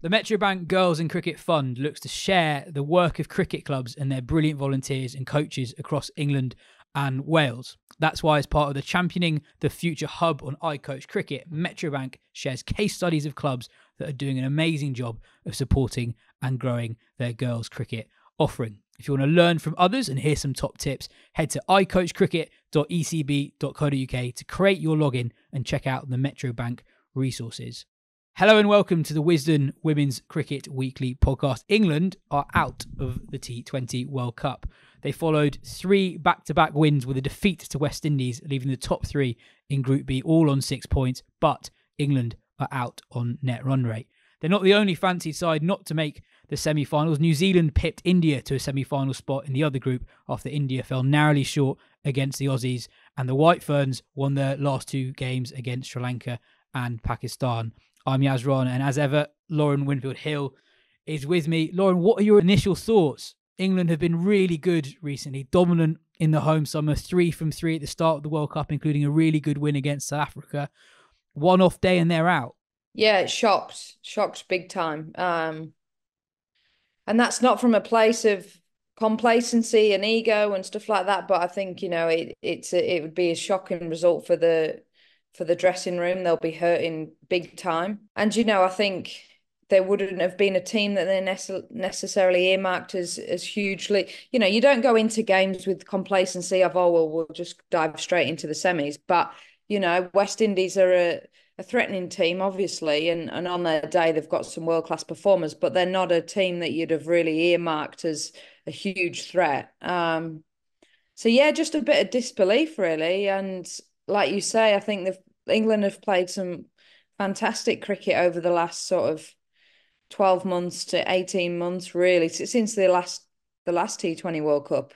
The Metrobank Girls in Cricket Fund looks to share the work of cricket clubs and their brilliant volunteers and coaches across England and Wales. That's why, as part of the Championing the Future hub on iCoach Cricket, Metrobank shares case studies of clubs that are doing an amazing job of supporting and growing their girls' cricket offering. If you want to learn from others and hear some top tips, head to icoachcricket.ecb.co.uk to create your login and check out the Metrobank resources. Hello and welcome to the Wisden Women's Cricket Weekly podcast. England are out of the T20 World Cup. They followed 3 back-to-back wins with a defeat to West Indies, leaving the top 3 in Group B all on 6 points, but England are out on net run rate. They're not the only fancied side not to make the semi-finals. New Zealand pipped India to a semi-final spot in the other group after India fell narrowly short against the Aussies, and the White Ferns won their last 2 games against Sri Lanka and Pakistan. I'm Rana, and as ever, Lauren Winfield-Hill is with me. Lauren, what are your initial thoughts? England have been really good recently, dominant in the home summer, 3 from 3 at the start of the World Cup, including a really good win against South Africa. One off day and they're out. Yeah, it shocked big time. And that's not from a place of complacency and ego and stuff like that, but I think, it would be a shocking result for the dressing room. They'll be hurting big time. And, I think there wouldn't have been a team that they necessarily earmarked as hugely. You don't go into games with complacency of, we'll just dive straight into the semis. But, West Indies are a threatening team, obviously, and on their day they've got some world-class performers, but they're not a team that you'd have really earmarked as a huge threat. So, yeah, just a bit of disbelief, really. And like you say, I think England have played some fantastic cricket over the last sort of 12 months to 18 months, really, since the last T20 World Cup.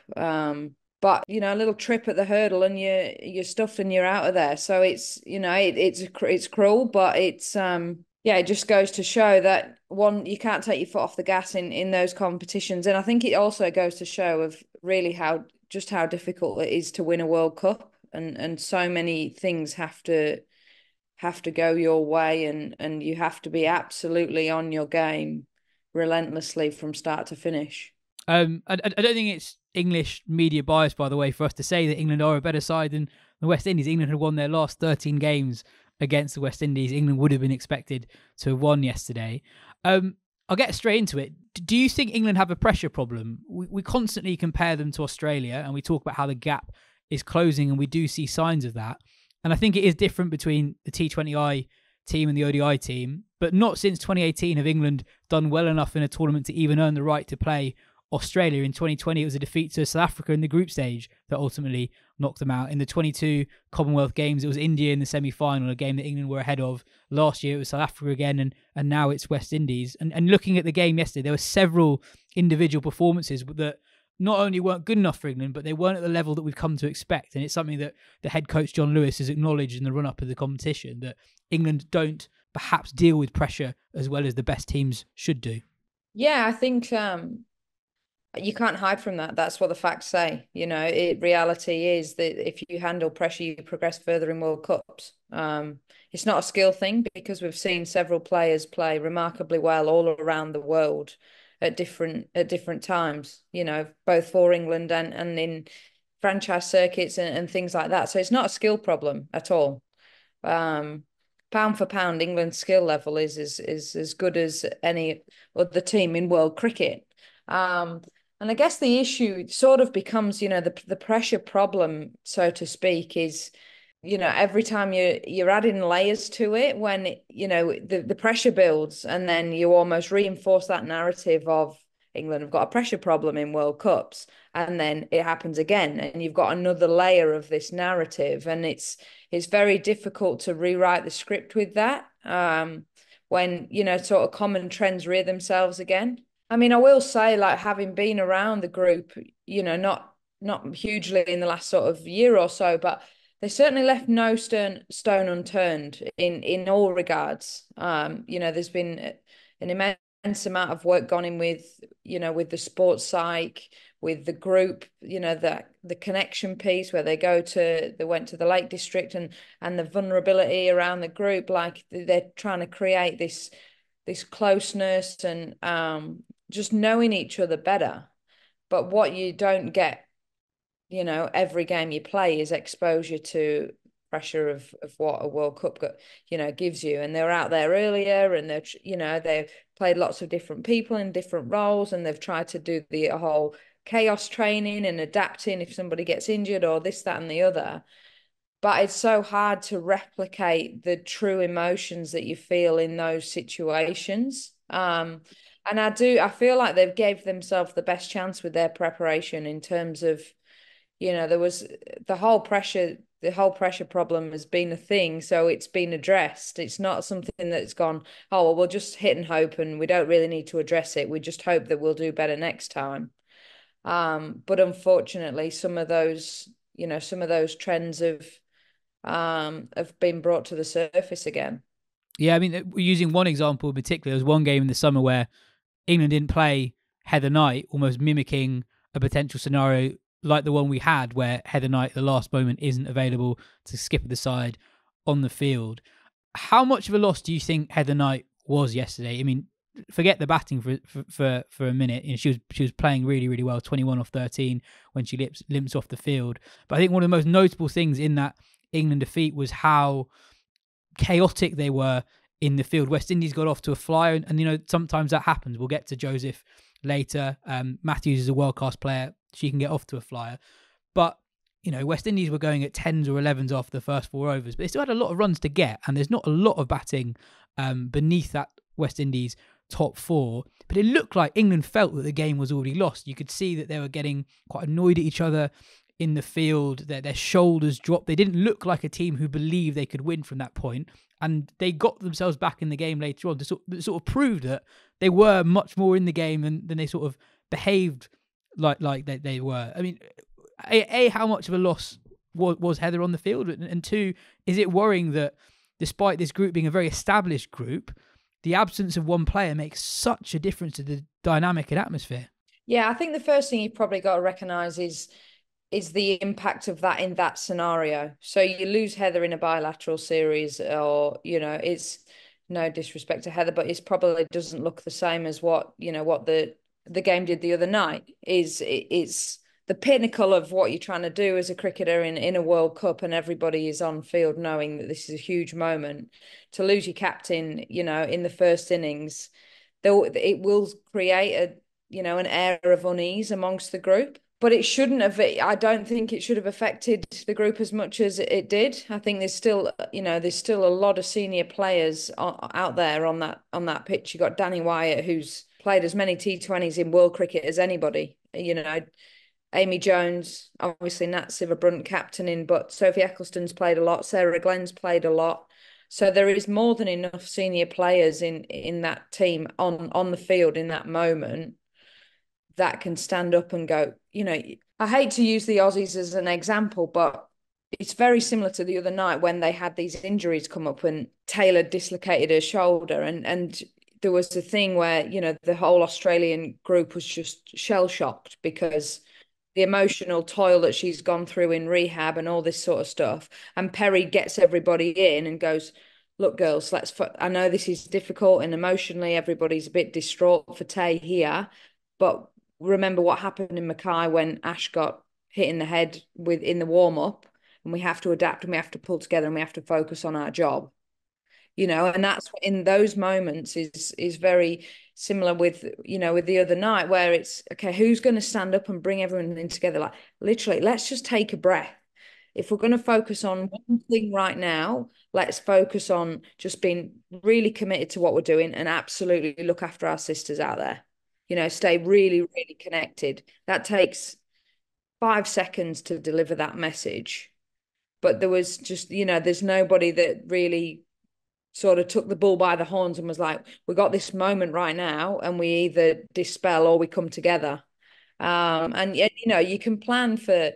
But a little trip at the hurdle and you're stuffed and you're out of there. So it's it's cruel, but it's it just goes to show that you can't take your foot off the gas in those competitions. And I think it also goes to show of really how difficult it is to win a World Cup, and so many things have to go your way, and you have to be absolutely on your game relentlessly from start to finish. I don't think it's English media bias, by the way, for us to say that England are a better side than the West Indies. England had won their last 13 games against the West Indies. England would have been expected to have won yesterday. I'll get straight into it. Do you think England have a pressure problem? We constantly compare them to Australia, and we talk about how the gap is closing, and we do see signs of that. And I think it is different between the T20I team and the ODI team, but not since 2018 have England done well enough in a tournament to even earn the right to play Australia. In 2020, it was a defeat to South Africa in the group stage that ultimately knocked them out. In the 22 Commonwealth Games, it was India in the semi-final, a game that England were ahead of. Last year, it was South Africa again, and now it's West Indies. And looking at the game yesterday, there were several individual performances that not only weren't good enough for England, but they weren't at the level that we've come to expect. And it's something that the head coach, John Lewis, has acknowledged in the run-up of the competition, that England don't perhaps deal with pressure as well as the best teams should do. Yeah, I think you can't hide from that. That's what the facts say. Reality is that if you handle pressure, you progress further in World Cups. It's not a skill thing, because we've seen several players play remarkably well all around the world at different times, both for England and in franchise circuits and things like that. So it's not a skill problem at all. Pound for pound, England's skill level is as good as any other team in world cricket. And I guess the issue sort of becomes, the pressure problem, so to speak, is, every time you're adding layers to it, when, the pressure builds, and then you almost reinforce that narrative of England have got a pressure problem in World Cups, and then it happens again, and you've got another layer of this narrative, and it's very difficult to rewrite the script with that, when, sort of common trends rear themselves again. I mean, I will say, like, having been around the group, not hugely in the last sort of year or so, but they certainly left no stone unturned in all regards. There's been an immense amount of work gone in with the sports psych, with the group, the connection piece where they went to the Lake District, and the vulnerability around the group, like they're trying to create this this closeness and just knowing each other better. But what you don't get, every game you play is exposure to pressure of what a World Cup gives you. And they were out there earlier, and they've played lots of different people in different roles, and they've tried to do the whole chaos training and adapting if somebody gets injured or this, that, and the other. But it's so hard to replicate the true emotions that you feel in those situations. And I feel like they've gave themselves the best chance with their preparation in terms of, there was the whole pressure problem has been a thing, so it's been addressed. It's not something that's gone, oh, well, we'll just hit and hope and we don't really need to address it. We just hope that we'll do better next time. But unfortunately, some of those trends have been brought to the surface again. Yeah, I mean, using one example in particular, there was one game in the summer where England didn't play Heather Knight, almost mimicking a potential scenario like the one we had where Heather Knight at the last moment isn't available to skip at the side on the field. How much of a loss do you think Heather Knight was yesterday? I mean, forget the batting for a minute. She was playing really, really well, 21 off 13 when she limps off the field. But I think one of the most notable things in that England defeat was how chaotic they were in the field. West Indies got off to a flyer, and sometimes that happens. We'll get to Joseph later. Matthews is a world-class player. She can get off to a flyer. But, West Indies were going at 10s or 11s after the first 4 overs, but they still had a lot of runs to get, and there's not a lot of batting beneath that West Indies top 4. But it looked like England felt that the game was already lost. You could see that they were getting quite annoyed at each other in the field, their shoulders dropped. They didn't look like a team who believed they could win from that point, and they got themselves back in the game later on to sort of prove that they were much more in the game than they sort of behaved like they were. I mean, how much of a loss was Heather on the field, and two, is it worrying that despite this group being a very established group, the absence of one player makes such a difference to the dynamic and atmosphere? Yeah, I think the first thing you've probably got to recognise is the impact of that in that scenario. So you lose Heather in a bilateral series, or it's no disrespect to Heather, but it's probably doesn't look the same as what the game did the other night. It's the pinnacle of what you're trying to do as a cricketer in a World Cup, and everybody is on field knowing that this is a huge moment. To lose your captain, in the first innings, though, it will create an air of unease amongst the group. But it shouldn't have. I don't think it should have affected the group as much as it did. I think there's still a lot of senior players out there on that pitch. You got Danny Wyatt, who's played as many T20s in world cricket as anybody. Amy Jones, obviously Nat Sciver-Brunt captaining, but Sophie Ecclestone's played a lot. Sarah Glenn's played a lot. So there is more than enough senior players in that team on the field in that moment that can stand up and go, I hate to use the Aussies as an example, but it's very similar to the other night when they had these injuries come up and Taylor dislocated her shoulder, and there was the thing where, the whole Australian group was just shell-shocked because the emotional toil that she's gone through in rehab and all this sort of stuff. And Perry gets everybody in and goes, look, girls, I know this is difficult and emotionally everybody's a bit distraught for Tay here, but remember what happened in Mackay when Ash got hit in the head in the warm-up, and we have to adapt and we have to pull together and we have to focus on our job. And that's in those moments is very similar with the other night, where it's okay, who's going to stand up and bring everyone in together? Like, literally, let's just take a breath. If we're going to focus on one thing right now, let's focus on just being really committed to what we're doing and absolutely look after our sisters out there. Stay really, really connected. That takes 5 seconds to deliver that message. But there was just, there's nobody that really sort of took the bull by the horns and was like, we got this moment right now, and we either dispel or we come together. And you can plan for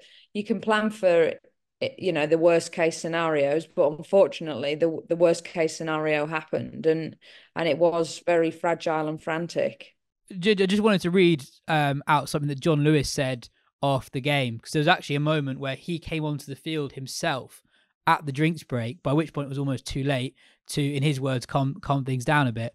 the worst case scenarios, but unfortunately the worst case scenario happened, and it was very fragile and frantic. I just wanted to read out something that John Lewis said after the game, because there was actually a moment where he came onto the field himself at the drinks break, by which point it was almost too late to, in his words, calm things down a bit.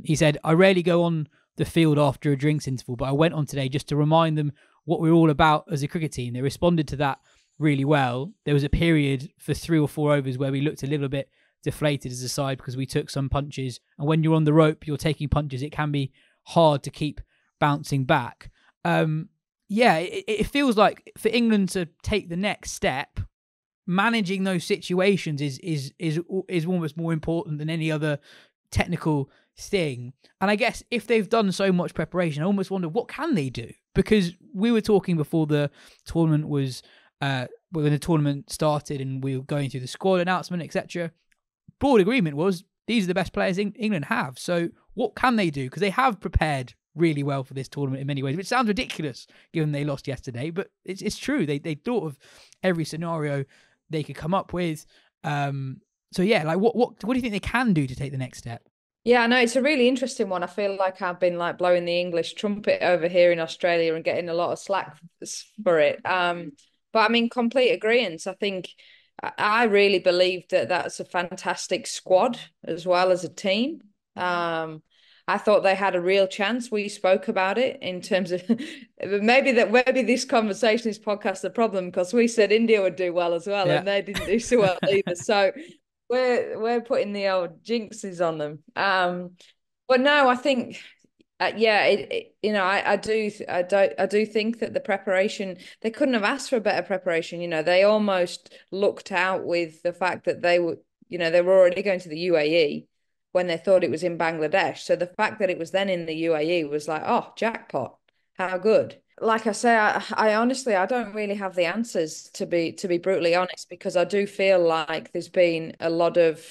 He said, "I rarely go on the field after a drinks interval, but I went on today just to remind them what we're all about as a cricket team." They responded to that really well. There was a period for 3 or 4 overs where we looked a little bit deflated as a side because we took some punches. And when you're on the rope, you're taking punches. It can be hard to keep bouncing back. Yeah, it feels like for England to take the next step, managing those situations is almost more important than any other technical thing. And I guess if they've done so much preparation, I almost wonder what can they do, because we were talking before the tournament was when the tournament started and we were going through the squad announcement, etc. Broad agreement was these are the best players England have. So what can they do? Because they have prepared really well for this tournament in many ways, which sounds ridiculous given they lost yesterday, but it's true. They thought of every scenario they could come up with. So yeah, like what do you think they can do to take the next step? Yeah, I know it's a really interesting one. I feel like I've been like blowing the English trumpet over here in Australia and getting a lot of slack for it. But I mean, complete agreement. I think I really believe that that's a fantastic squad as well as a team. I thought they had a real chance. We spoke about it in terms of maybe this conversation, this podcast, the problem, because we said India would do well as well, Yeah. and they didn't do so well either. So we're putting the old jinxes on them. But no, I think yeah, I do think that the preparation, they couldn't have asked for a better preparation. They almost looked out with the fact that they were already going to the UAE when they thought it was in Bangladesh. So the fact that it was then in the UAE was like, oh, jackpot, how good. Like I say, I honestly, I don't really have the answers, to be brutally honest, because I do feel like there's been a lot of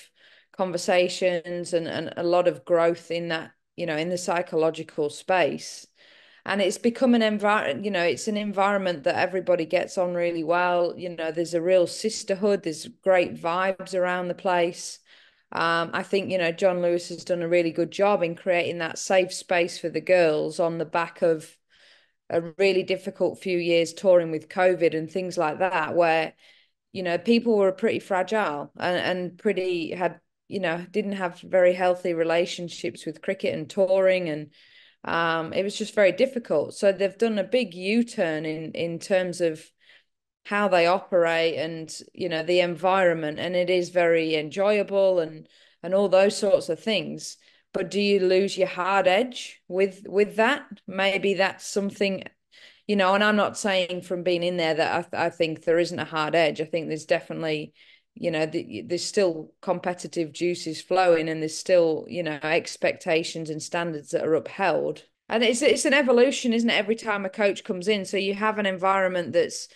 conversations and a lot of growth in that, in the psychological space. And it's become an environment, it's an environment that everybody gets on really well. There's a real sisterhood, there's great vibes around the place. I think, John Lewis has done a really good job in creating that safe space for the girls on the back of a really difficult few years touring with COVID and things like that, where, people were pretty fragile and pretty had, didn't have very healthy relationships with cricket and touring. And it was just very difficult. So they've done a big U-turn in terms of how they operate and the environment, and it is very enjoyable and all those sorts of things. But do you lose your hard edge with that? Maybe that's something, and I'm not saying from being in there that I think there isn't a hard edge. I think there's definitely, there's still competitive juices flowing, and there's still, expectations and standards that are upheld. And it's an evolution, isn't it? Every time a coach comes in, so you have an environment that's,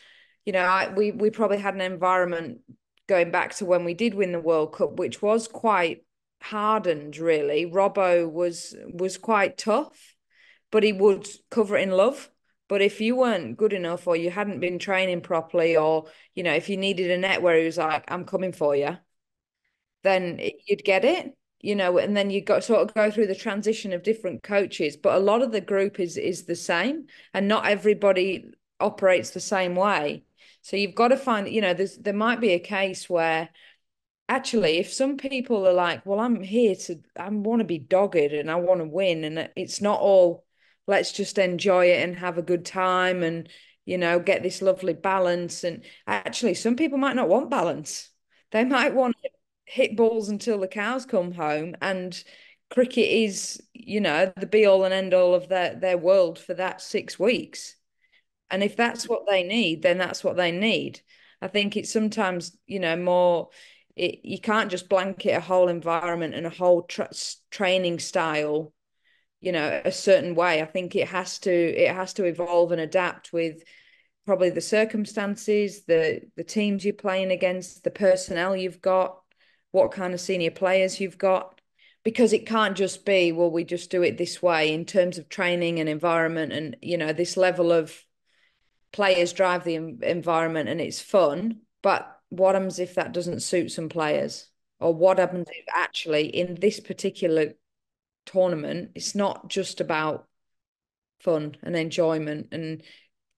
we probably had an environment going back to when we did win the World Cup, which was quite hardened, really. Robbo was quite tough, but he would cover it in love. But if you weren't good enough, or you hadn't been training properly, or if you needed a net where he was like, "I'm coming for you," then you'd get it. And then you got sort of go through the transition of different coaches, but a lot of the group is the same, and not everybody operates the same way. So you've got to find, there might be a case where actually, if some people are like, well, I want to be dogged and I want to win, and it's not all, let's just enjoy it and have a good time and, get this lovely balance. And actually, some people might not want balance. They might want to hit balls until the cows come home. And cricket is, the be all and end all of their world for that 6 weeks. And if that's what they need, then that's what they need. I think it's sometimes, more, you can't just blanket a whole environment and a whole training style, a certain way. I think it has to evolve and adapt with probably the circumstances, the teams you're playing against, the personnel you've got, what kind of senior players you've got. Because it can't just be, well, we just do it this way in terms of training and environment and, this level of players drive the environment and it's fun. But what happens if that doesn't suit some players? Or what happens if actually in this particular tournament, it's not just about fun and enjoyment and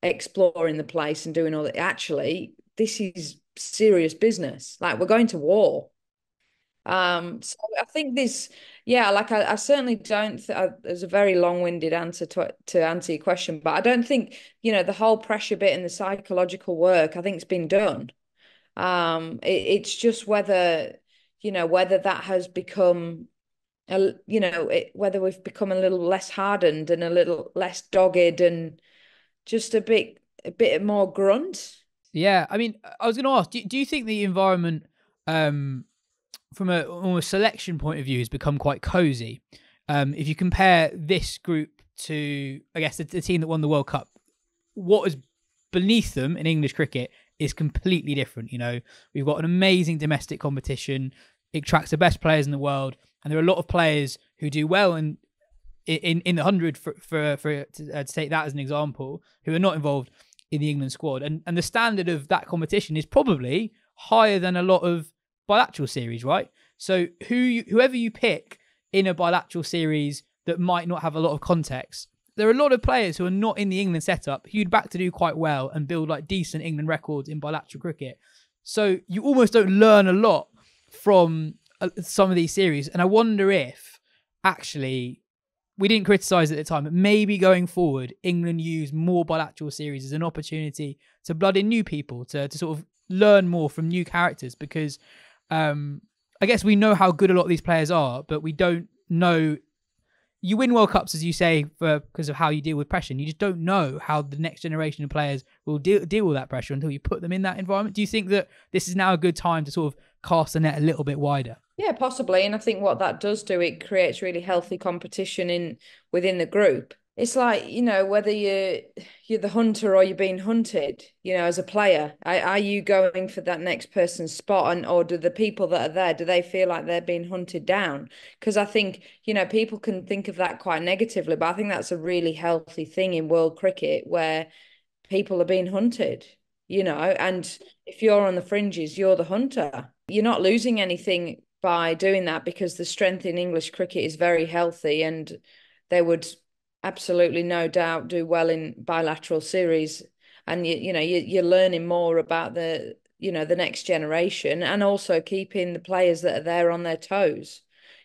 exploring the place and doing all that. Actually, this is serious business. Like we're going to war. So I think yeah, like I certainly don't. There's a very long-winded answer to answer your question, but I don't think the whole pressure bit and the psychological work. I think it's been done. It's just whether that has become whether we've become a little less hardened and a little less dogged and just a bit more grunt. Yeah, I mean, I was going to ask, do you think the environment, um, from a almost selection point of view, has become quite cozy? If you compare this group to, I guess, the team that won the World Cup, what is beneath them in English cricket is completely different. We've got an amazing domestic competition. It attracts the best players in the world, and there are a lot of players who do well in the 100 to take that as an example, who are not involved in the England squad, and the standard of that competition is probably higher than a lot of bilateral series, right? So whoever you pick in a bilateral series that might not have a lot of context, there are a lot of players who are not in the England setup who you'd back to do quite well and build like decent England records in bilateral cricket. So you almost don't learn a lot from some of these series, and I wonder if actually we didn't criticise at the time, but maybe going forward, England use more bilateral series as an opportunity to blood in new people, to sort of learn more from new characters, because I guess we know how good a lot of these players are, but we don't know. You win World Cups, as you say, because of how you deal with pressure, and you just don't know how the next generation of players will deal with that pressure until you put them in that environment. Do you think that this is now a good time to sort of cast the net a little bit wider? Yeah, possibly. And I think what that does do, it creates really healthy competition within the group. It's like, whether you're the hunter or you're being hunted, as a player, are you going for that next person's spot, or do the people that are there, do they feel like they're being hunted down? Because I think, people can think of that quite negatively, but I think that's a really healthy thing in world cricket where people are being hunted, and if you're on the fringes, you're the hunter. You're not losing anything by doing that because the strength in English cricket is very healthy, and they would absolutely no doubt do well in bilateral series. And you're learning more about the next generation, and also keeping the players that are there on their toes.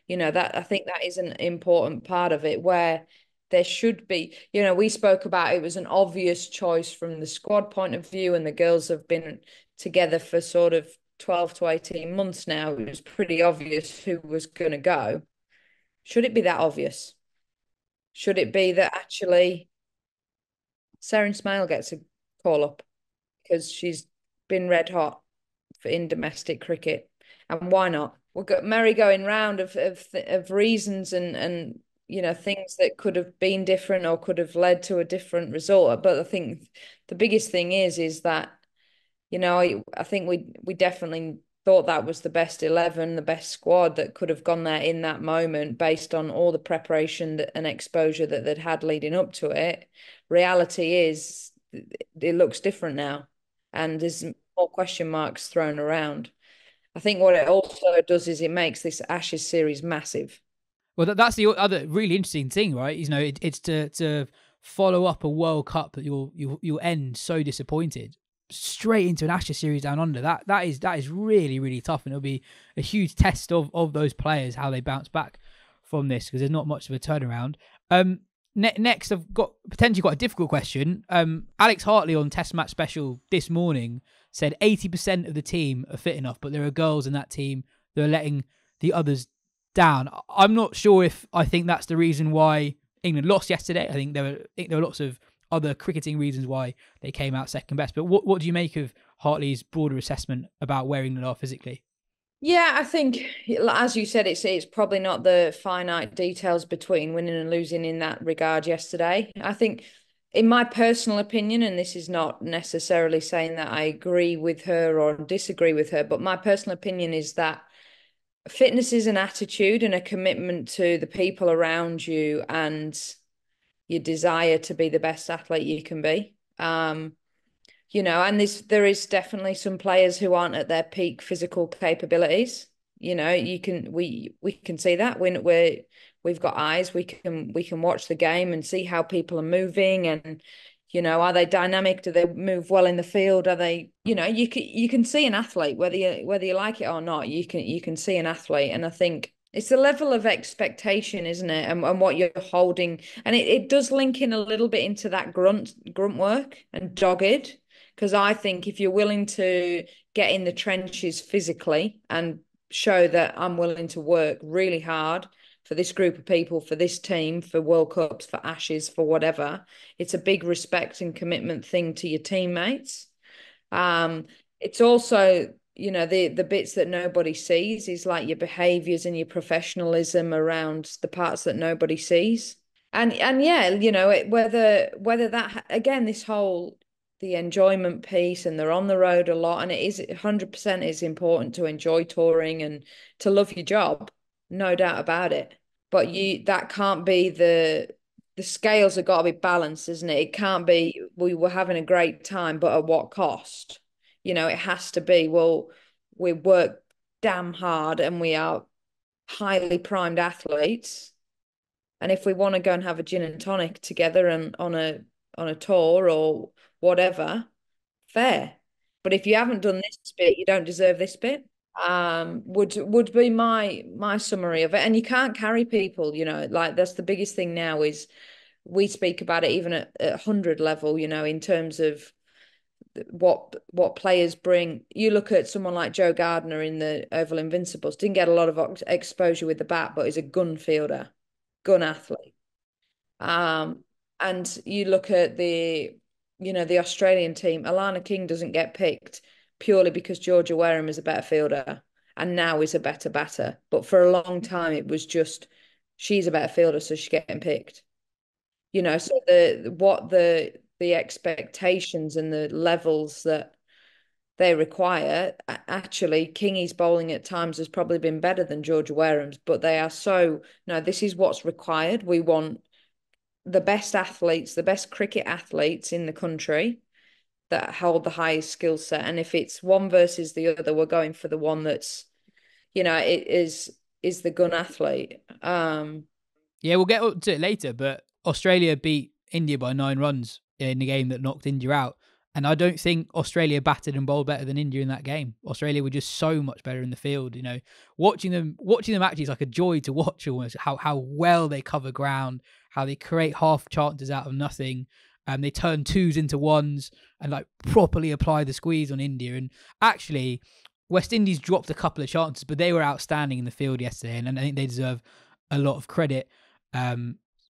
That I think that is an important part of it, where there should be, we spoke about it was an obvious choice from the squad point of view, and the girls have been together for sort of 12 to 18 months now. It was pretty obvious who was going to go. Should it be that obvious? Should it be that actually Sarah Smale gets a call up because she's been red hot in domestic cricket? And why not? We've got merry-going round of reasons and things that could have been different or could have led to a different result. But I think the biggest thing is that I think we definitely thought that was the best 11, the best squad that could have gone there in that moment based on all the preparation and exposure that they'd had leading up to it. Reality is it looks different now, and there's more question marks thrown around. I think what it also does is it makes this Ashes series massive. Well, that's the other really interesting thing, right? It's to follow up a World Cup that you'll end so disappointed straight into an Ashes series down under. That is really, really tough, and it'll be a huge test of those players, how they bounce back from this, because there's not much of a turnaround. Next, I've got potentially quite a difficult question. Alex Hartley on Test Match Special this morning said 80% of the team are fit enough, but there are girls in that team that are letting the others down. I'm not sure if I think that's the reason why England lost yesterday. I think there were lots of other cricketing reasons why they came out second best. But what do you make of Hartley's broader assessment about where England are physically? Yeah, I think, as you said, it's probably not the finite details between winning and losing in that regard yesterday. I think, in my personal opinion, and this is not necessarily saying that I agree with her or disagree with her, but my personal opinion is that fitness is an attitude and a commitment to the people around you and your desire to be the best athlete you can be. And there is definitely some players who aren't at their peak physical capabilities. We can see that when we've got eyes, we can watch the game and see how people are moving, and Are they dynamic? Do they move well in the field? Are they, you can see an athlete whether you like it or not. You can see an athlete, and I think it's the level of expectation, isn't it? And what you're holding, and it does link in a little bit into that grunt work and dogged. Because I think if you're willing to get in the trenches physically and show that I'm willing to work really hard for this group of people, for this team, for World Cups, for Ashes, for whatever, it's a big respect and commitment thing to your teammates. Um, it's also, the bits that nobody sees is like your behaviors and your professionalism around the parts that nobody sees. And yeah, whether that again, this whole the enjoyment piece, and they're on the road a lot, and it is 100% is important to enjoy touring and to love your job, no doubt about it. But you that can't be the scales have got to be balanced, isn't it? It can't be we were having a great time, but at what cost? It has to be, well, we work damn hard and we are highly primed athletes. And if we want to go and have a gin and tonic together and on a tour or whatever, fair. But if you haven't done this bit, you don't deserve this bit. Would be my summary of it. And you can't carry people, like that's the biggest thing now is we speak about it even at 100 level, in terms of what players bring. You look at someone like Joe Gardner in the Oval Invincibles, didn't get a lot of exposure with the bat, but is a gun fielder, gun athlete. Um, and you look at the Australian team, Alana King doesn't get picked purely because Georgia Wareham is a better fielder and now is a better batter. But for a long time, it was just she's a better fielder, so she's getting picked. So the expectations and the levels that they require, actually, Kingy's bowling at times has probably been better than Georgia Wareham's, but they are so, no, this is what's required. We want the best athletes, the best cricket athletes in the country that hold the highest skill set. And if it's one versus the other, we're going for the one that's, it is the gun athlete. Yeah, we'll get up to it later, but Australia beat India by 9 runs in the game that knocked India out. And I don't think Australia batted and bowled better than India in that game. Australia were just so much better in the field. Watching them actually is like a joy to watch. Almost how well they cover ground, how they create half chances out of nothing, and they turn twos into ones and like properly apply the squeeze on India. And actually, West Indies dropped a couple of chances, but they were outstanding in the field yesterday, and I think they deserve a lot of credit.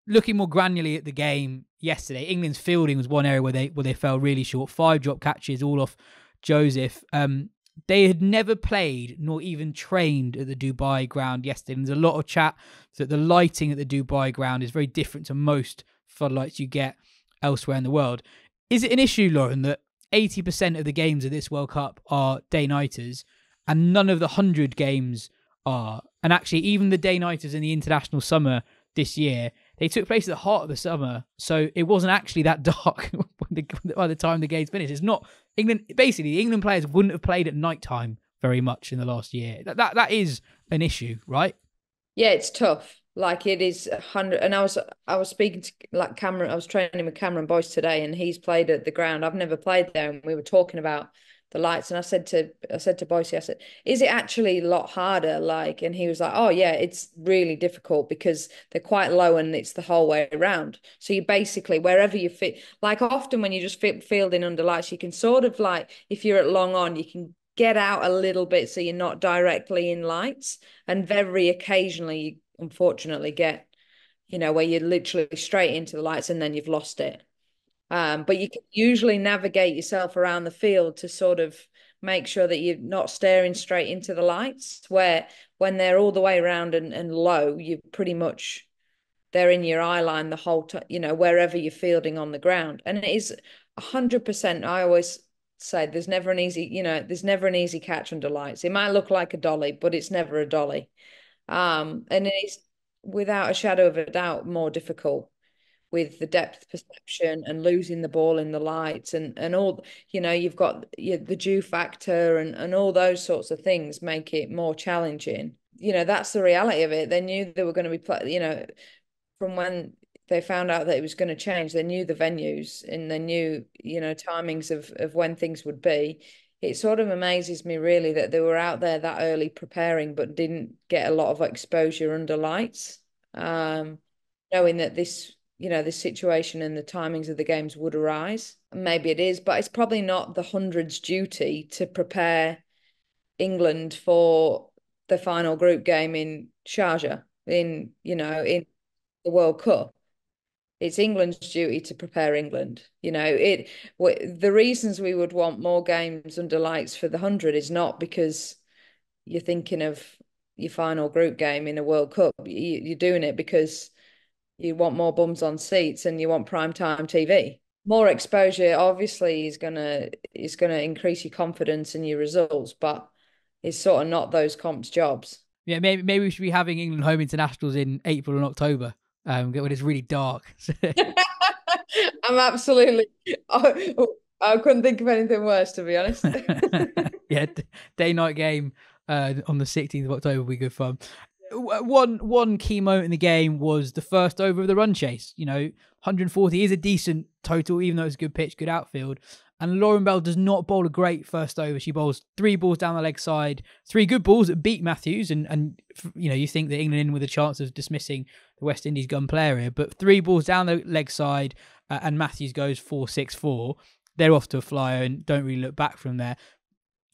Looking more granularly at the game yesterday, England's fielding was one area where they fell really short. 5 drop catches, all off Joseph. They had never played nor even trained at the Dubai ground yesterday. And there's a lot of chat that the lighting at the Dubai ground is very different to most floodlights you get elsewhere in the world. Is it an issue, Lauren, that 80% of the games of this World Cup are day-nighters and none of the 100 games are? And actually, even the day-nighters in the international summer this year, they took place at the heart of the summer, so it wasn't actually that dark by the time the games finished. It's not England. Basically, the England players wouldn't have played at night time very much in the last year. That is an issue, right? Yeah, it's tough. Like it is 100. And I was speaking to like Cameron. I was training with Cameron Boyce today, and he's played at the ground. I've never played there, and we were talking about the lights. And I said to Boyce, I said, "Is it actually a lot harder?" Like, and he was like, "Oh yeah, it's really difficult because they're quite low, and it's the whole way around. So you basically wherever you fit. Like often when you just fielding under lights, you can sort of like if you're at long on, you can." Get out a little bit so you're not directly in lights, and very occasionally you unfortunately get where you're literally straight into the lights and then you've lost it. But you can usually navigate yourself around the field to sort of make sure that you're not staring straight into the lights, where when they're all the way around and low, you pretty much they're in your eye line the whole time, wherever you're fielding on the ground. And it is 100%. I always say there's never an easy catch under lights. It might look like a dolly, but it's never a dolly. And it is without a shadow of a doubt more difficult with the depth perception and losing the ball in the lights and all, you've got the dew factor and all those sorts of things make it more challenging. That's the reality of it. They knew they were going to be from when they found out that it was going to change. They knew the venues and they knew, timings of when things would be. It sort of amazes me really that they were out there that early preparing, but didn't get a lot of exposure under lights. Knowing that this situation and the timings of the games would arise. Maybe it is, but it's probably not the hundreds' duty to prepare England for the final group game in Sharjah in the World Cup. It's England's duty to prepare England. The reasons we would want more games under lights for the 100 is not because you're thinking of your final group game in a World Cup. You're doing it because you want more bums on seats and you want prime time TV. More exposure obviously is gonna increase your confidence and your results, but it's sort of not those comps' jobs. Yeah, maybe we should be having England home internationals in April and October, when it's really dark. I'm absolutely. I couldn't think of anything worse, to be honest. Yeah, day-night game on the 16th of October will be good fun. One key moment in the game was the first over of the run chase. 140 is a decent total, even though it's a good pitch, good outfield. And Lauren Bell does not bowl a great first over. She bowls 3 balls down the leg side, 3 good balls that beat Matthews. And you think that England in with a chance of dismissing the West Indies gun player here. But 3 balls down the leg side and Matthews goes 4-6-4. They're off to a flyer and don't really look back from there.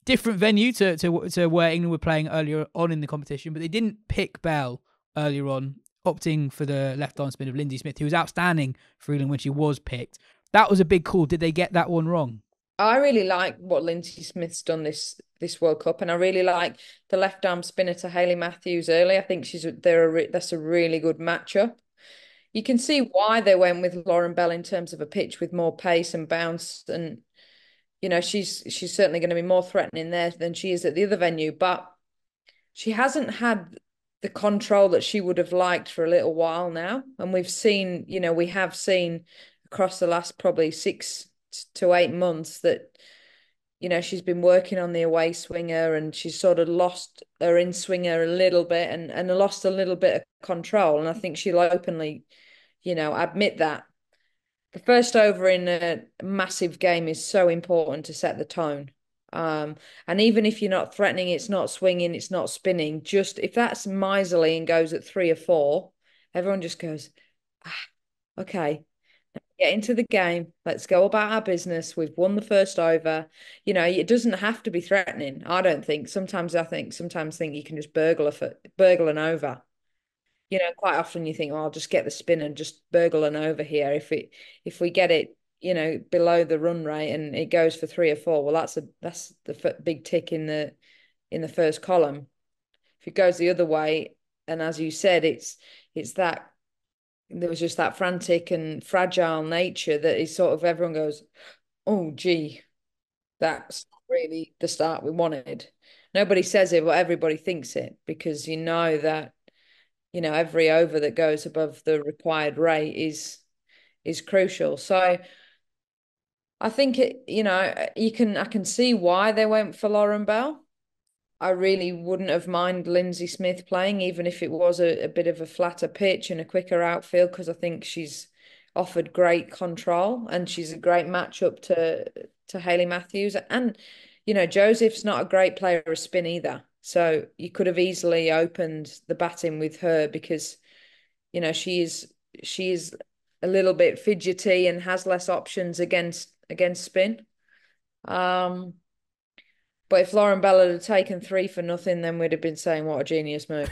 Different venue to where England were playing earlier on in the competition, but they didn't pick Bell earlier on, opting for the left-arm spin of Lindsay Smith, who was outstanding for England when she was picked. That was a big call. Did they get that one wrong? I really like what Lindsay Smith's done this World Cup, and I really like the left-arm spinner to Hayley Matthews early. I think that's a really good matchup. You can see why they went with Lauren Bell in terms of a pitch with more pace and bounce, and she's certainly going to be more threatening there than she is at the other venue, but she hasn't had the control that she would have liked for a little while now. And we have seen across the last probably 6 to 8 months that, she's been working on the away swinger and she's sort of lost her in swinger a little bit and lost a little bit of control. And I think she'll openly, admit that. The first over in a massive game is so important to set the tone. And even if you're not threatening, it's not swinging, it's not spinning, just if that's miserly and goes at 3 or 4, everyone just goes, okay, get into the game. Let's go about our business. We've won the first over. It doesn't have to be threatening. I don't think. Sometimes think you can just burgle an over. Quite often you think, oh, I'll just get the spin and just burgle an over here. If we get it, below the run rate and it goes for 3 or 4, well, that's the big tick in the first column. If it goes the other way, and as you said, it's that there was just that frantic and fragile nature that is sort of everyone goes, oh, gee, that's not really the start we wanted. Nobody says it, but everybody thinks it because that every over that goes above the required rate is crucial. So I think I can see why they went for Lauren Bell. I really wouldn't have minded Lindsay Smith playing, even if it was a bit of a flatter pitch and a quicker outfield, because I think she's offered great control and she's a great matchup to Hayley Matthews. And, Joseph's not a great player of spin either. So you could have easily opened the batting with her because, she's a little bit fidgety and has less options against spin. But if Lauren Bell had taken 3 for nothing, then we'd have been saying what a genius move.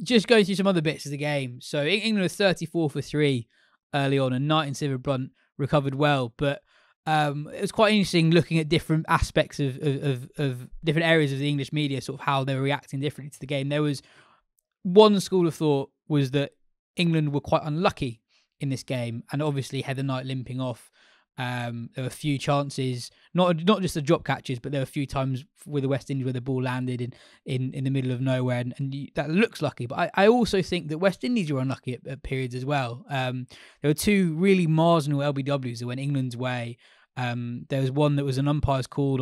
Just going through some other bits of the game. So England was 34 for 3 early on, and Knight and Sivert Brunt recovered well. But it was quite interesting looking at different aspects of different areas of the English media, sort of how they were reacting differently to the game. There was one school of thought was that England were quite unlucky in this game, and obviously Heather Knight limping off. There were a few chances, not just the drop catches, but there were a few times with the West Indies where the ball landed in the middle of nowhere, and that looks lucky. But I also think that West Indies were unlucky at periods as well. There were 2 really marginal LBWs that went England's way. There was one that was an umpire's called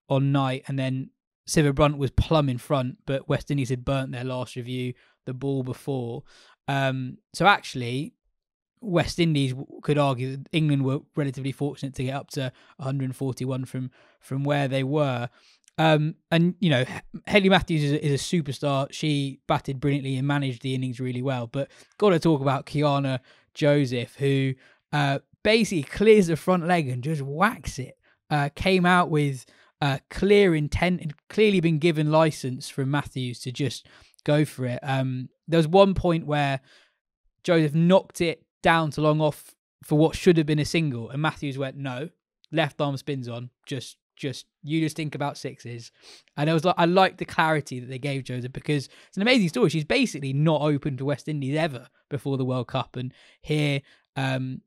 on Knight, and then Sivert Brunt was plumb in front, but West Indies had burnt their last review the ball before. So actually, West Indies could argue that England were relatively fortunate to get up to 141 from where they were. And you know, Hayley Matthews is a superstar. She batted brilliantly and managed the innings really well. But got to talk about Kiana Joseph, who basically clears the front leg and just whacks it. Came out with clear intent and clearly been given license from Matthews to just go for it. There was one point where Joseph knocked it down to long off for what should have been a single, and Matthews went, no, left arm spins on, just you just think about sixes. And I like the clarity that they gave Joseph, because it's an amazing story. She's basically not open to West Indies ever before the World Cup, and here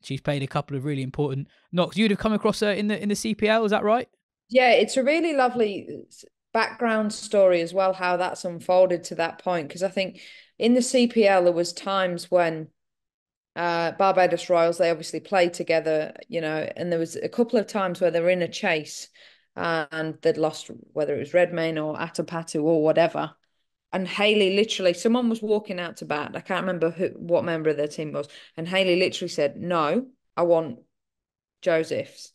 she's played a couple of really important knocks. You'd have come across her in the CPL, is that right? Yeah, it's a really lovely background story as well, how that's unfolded to that point. Because I think in the CPL there was times when Barbados Royals, they obviously played together, you know, and there was a couple of times where they were in a chase and they'd lost, whether it was Redmayne or Atapatu or whatever. And Hayley literally, someone was walking out to bat. I can't remember what member of their team was. And Hayley literally said, no, I want Joseph's.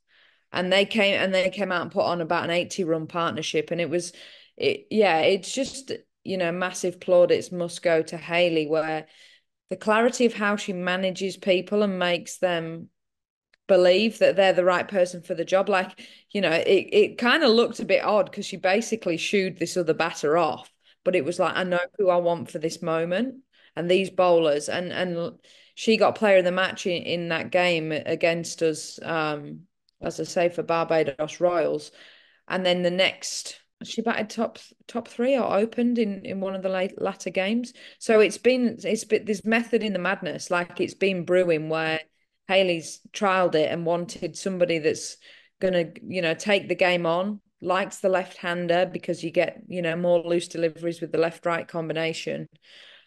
And they came out and put on about an 80-run partnership. And it's just, you know, massive plaudits must go to Hayley, where the clarity of how she manages people and makes them believe that they're the right person for the job. Like, you know, it kind of looked a bit odd because she basically shooed this other batter off, but it was like, I know who I want for this moment and these bowlers. And she got player of the match in that game against us, as I say, for Barbados Royals. And then the next, she batted top three or opened in one of the latter games. So it's been there's method in the madness. Like, it's been brewing where Hayley's trialed it and wanted somebody that's gonna, you know, take the game on, likes the left-hander because you get, you know, more loose deliveries with the left-right combination.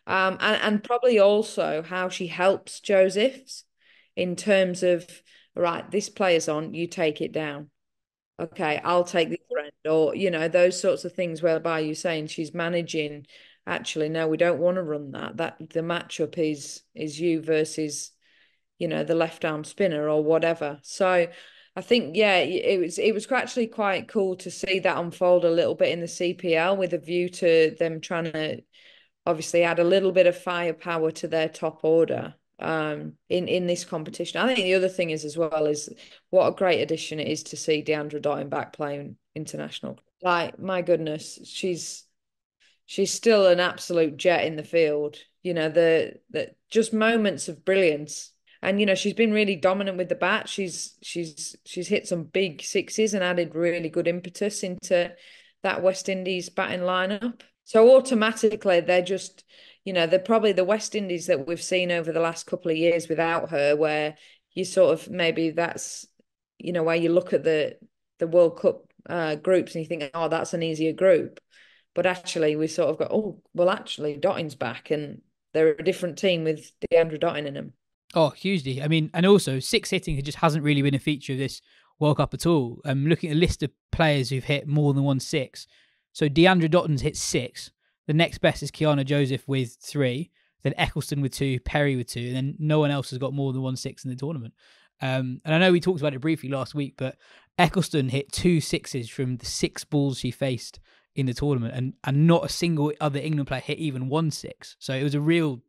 And probably also how she helps Joseph's in terms of, right, this player's on, you take it down. Okay, I'll take the other end, or, you know, those sorts of things whereby you're saying she's managing, actually, no, we don't want to run that. That the matchup is you versus, you know, the left arm spinner or whatever. So I think, yeah, it was actually quite cool to see that unfold a little bit in the CPL, with a view to them trying to obviously add a little bit of firepower to their top order in this competition. I think the other thing is as well is what a great addition it is to see Deandra Dottin back playing international. Like, my goodness, she's still an absolute jet in the field. You know, the just moments of brilliance. And, you know, she's been really dominant with the bat. She's hit some big sixes and added really good impetus into that West Indies batting lineup. So automatically they're just, you know, they're probably the West Indies that we've seen over the last couple of years without her, where you sort of, maybe that's, you know, where you look at the World Cup groups and you think, oh, that's an easier group. But actually we sort of go, oh, well, actually Dottin's back and they're a different team with Deandra Dottin in them. Oh, hugely. I mean, and also six hitting just hasn't really been a feature of this World Cup at all. I'm looking at a list of players who've hit more than 1 6. So Deandra Dottin's hit 6. The next best is Kiana Joseph with 3. Then Eccleston with 2, Perry with 2, and then no one else has got more than 1 6 in the tournament. And I know we talked about it briefly last week, but Eccleston hit 2 6s from the 6 balls she faced in the tournament, and not a single other England player hit even 1 6. So it was a real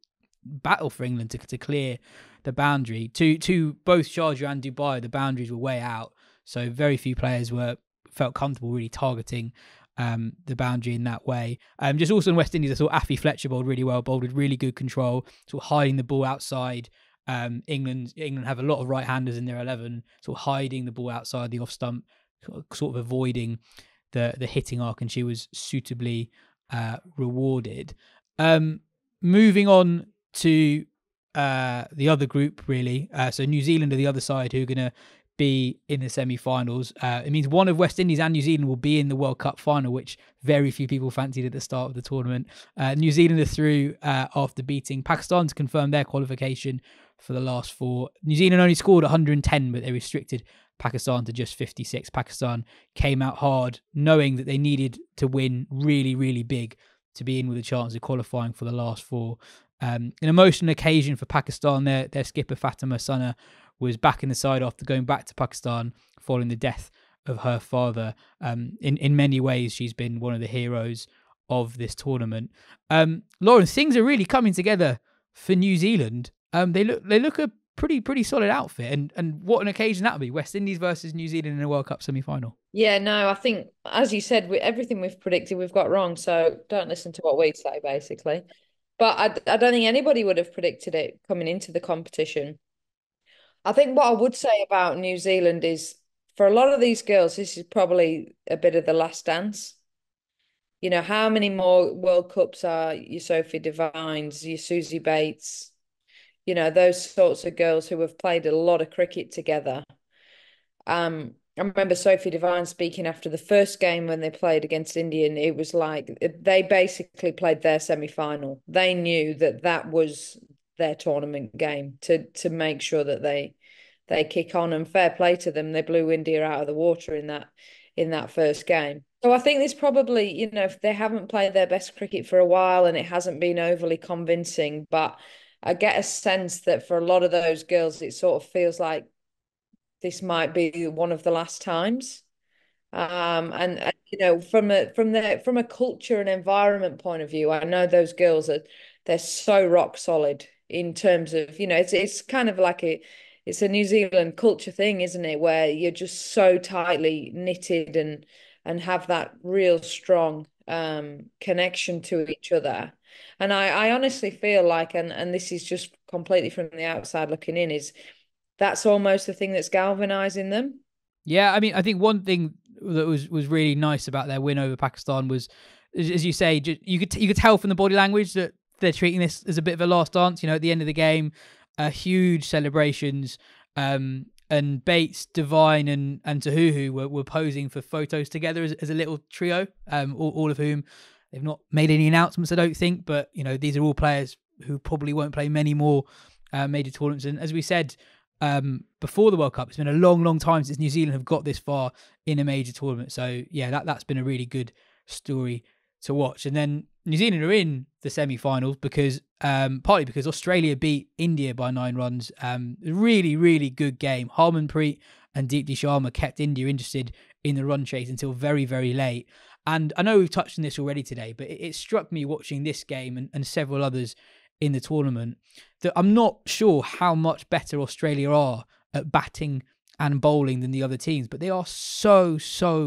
battle for England to clear the boundary. To both Sharjah and Dubai, the boundaries were way out, so very few players felt comfortable really targeting the boundary in that way. Just also in West Indies, I thought Afi Fletcher bowled really well, bowled with really good control, sort of hiding the ball outside. England have a lot of right-handers in their 11, sort of hiding the ball outside the off stump, sort of avoiding the hitting arc, and she was suitably rewarded. Moving on to the other group, really. So New Zealand are the other side, who are going to be in the semi-finals. It means one of West Indies and New Zealand will be in the World Cup final, which very few people fancied at the start of the tournament. New Zealand are through after beating Pakistan to confirm their qualification for the last 4. New Zealand only scored 110, but they restricted Pakistan to just 56. Pakistan came out hard, knowing that they needed to win really, really big to be in with a chance of qualifying for the last 4. An emotional occasion for Pakistan. Their skipper Fatima Sana was back in the side after going back to Pakistan following the death of her father. In many ways, she's been one of the heroes of this tournament. Lauren, things are really coming together for New Zealand. They look a pretty solid outfit, and what an occasion that'll be. West Indies versus New Zealand in a World Cup semi-final. Yeah, no, I think, as you said, everything we've predicted, we've got wrong. So don't listen to what we say, basically. But I don't think anybody would have predicted it coming into the competition. I think what I would say about New Zealand is for a lot of these girls, this is probably a bit of the last dance. You know, how many more World Cups are your Sophie Devines, your Susie Bates, you know, those sorts of girls who have played a lot of cricket together. I remember Sophie Devine speaking after the first game when they played against India, and it was like they basically played their semi-final. They knew that that was their tournament game to make sure that they kick on, and fair play to them. They blew India out of the water in that first game. So I think this probably, you know, if they haven't played their best cricket for a while and it hasn't been overly convincing, but I get a sense that for a lot of those girls, it sort of feels like this might be one of the last times. And you know, from a culture and environment point of view, I know those girls are they're so rock solid in terms of, you know, it's kind of like it's a New Zealand culture thing, isn't it? Where you're just so tightly knitted and have that real strong connection to each other. And I honestly feel like, and this is just completely from the outside looking in, is that's almost the thing that's galvanizing them. Yeah, I mean, I think one thing that was really nice about their win over Pakistan was, as you say, you could tell from the body language that they're treating this as a bit of a last dance. You know, at the end of the game, huge celebrations. And Bates, Devine, and Tahuhu were posing for photos together as a little trio. All of whom they've not made any announcements, I don't think. But you know, these are all players who probably won't play many more major tournaments. And as we said before the World Cup, it's been a long time since New Zealand have got this far in a major tournament. So yeah, that's been a really good story to watch. And then New Zealand are in the semi-finals because partly because Australia beat India by 9 runs. Really good game. Harmanpreet and Deepti Sharma kept India interested in the run chase until very late. And I know we've touched on this already today, but it struck me watching this game and several others in the tournament that I'm not sure how much better Australia are at batting and bowling than the other teams, but they are so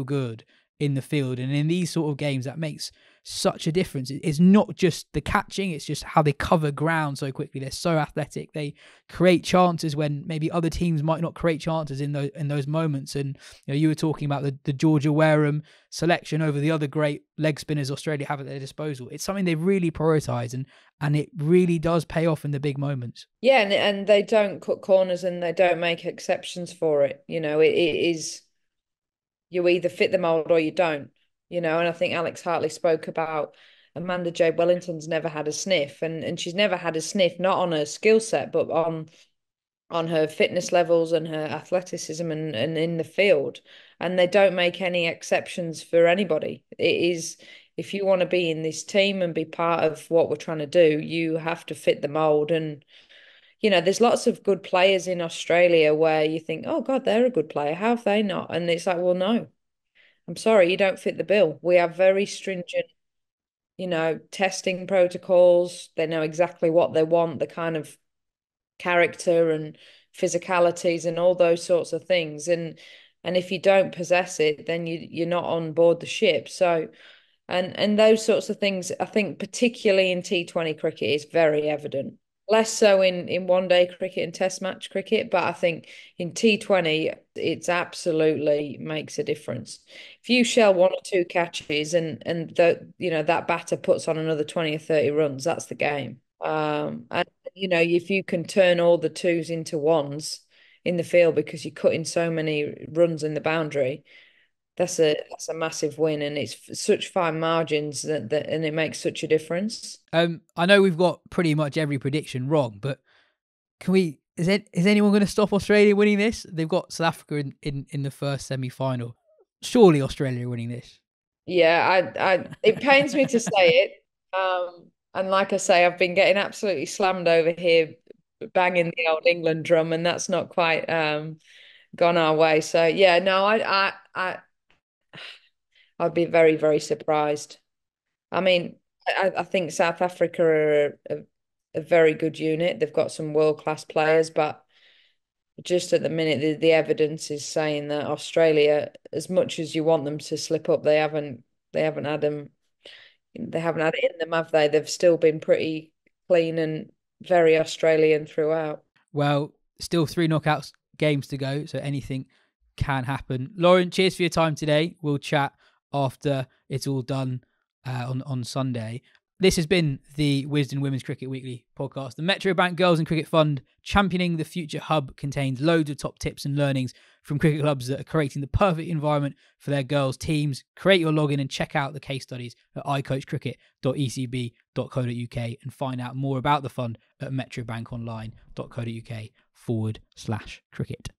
good in the field. And in these sort of games, that makes such a difference. It's not just the catching, it's just how they cover ground so quickly. They're so athletic. They create chances when maybe other teams might not create chances in those moments. And you know, you were talking about the Georgia Wareham selection over the other great leg spinners Australia have at their disposal. It's something they've really prioritised, and it really does pay off in the big moments. Yeah, and they don't cut corners and they don't make exceptions for it. You know, it is you either fit the mold or you don't. You know, and I think Alex Hartley spoke about Amanda J. Wellington's never had a sniff, and she's never had a sniff not on her skill set, but on her fitness levels and her athleticism and in the field. And they don't make any exceptions for anybody. It is, if you want to be in this team and be part of what we're trying to do, you have to fit the mold. And, you know, there's lots of good players in Australia where you think, oh God, they're a good player. How have they not? And it's like, well, no, I'm sorry, you don't fit the bill. We have very stringent, you know, testing protocols. They know exactly what they want, the kind of character and physicalities and all those sorts of things. And if you don't possess it, then you're not on board the ship. So and those sorts of things, I think particularly in T20 cricket is very evident. Less so in one day cricket and test match cricket, but I think in T20 it's absolutely makes a difference. If you shell one or two catches and the you know that batter puts on another 20 or 30 runs, that's the game. And you know, if you can turn all the twos into ones in the field because you're cutting so many runs in the boundary, that's a massive win, and it's such fine margins that and it makes such a difference. I know we've got pretty much every prediction wrong, but can we? Is anyone going to stop Australia winning this? They've got South Africa in the first semi-final. Surely Australia are winning this. Yeah, I it pains me to say it. And like I say, I've been getting absolutely slammed over here, banging the old England drum, and that's not quite gone our way. So yeah, no, I'd be very, very surprised. I mean, I think South Africa are a very good unit. They've got some world-class players, but just at the minute, the evidence is saying that Australia, as much as you want them to slip up, they haven't had them. They haven't had it in them, have they? They've still been pretty clean and very Australian throughout. Well, still 3 knockouts games to go, so anything can happen. Lauren, cheers for your time today. We'll chat after it's all done on Sunday. This has been the Wisden Women's Cricket Weekly podcast. The Metro Bank Girls and Cricket Fund, championing the future hub, contains loads of top tips and learnings from cricket clubs that are creating the perfect environment for their girls' teams. Create your login and check out the case studies at icoachcricket.ecb.co.uk and find out more about the fund at metrobankonline.co.uk/cricket.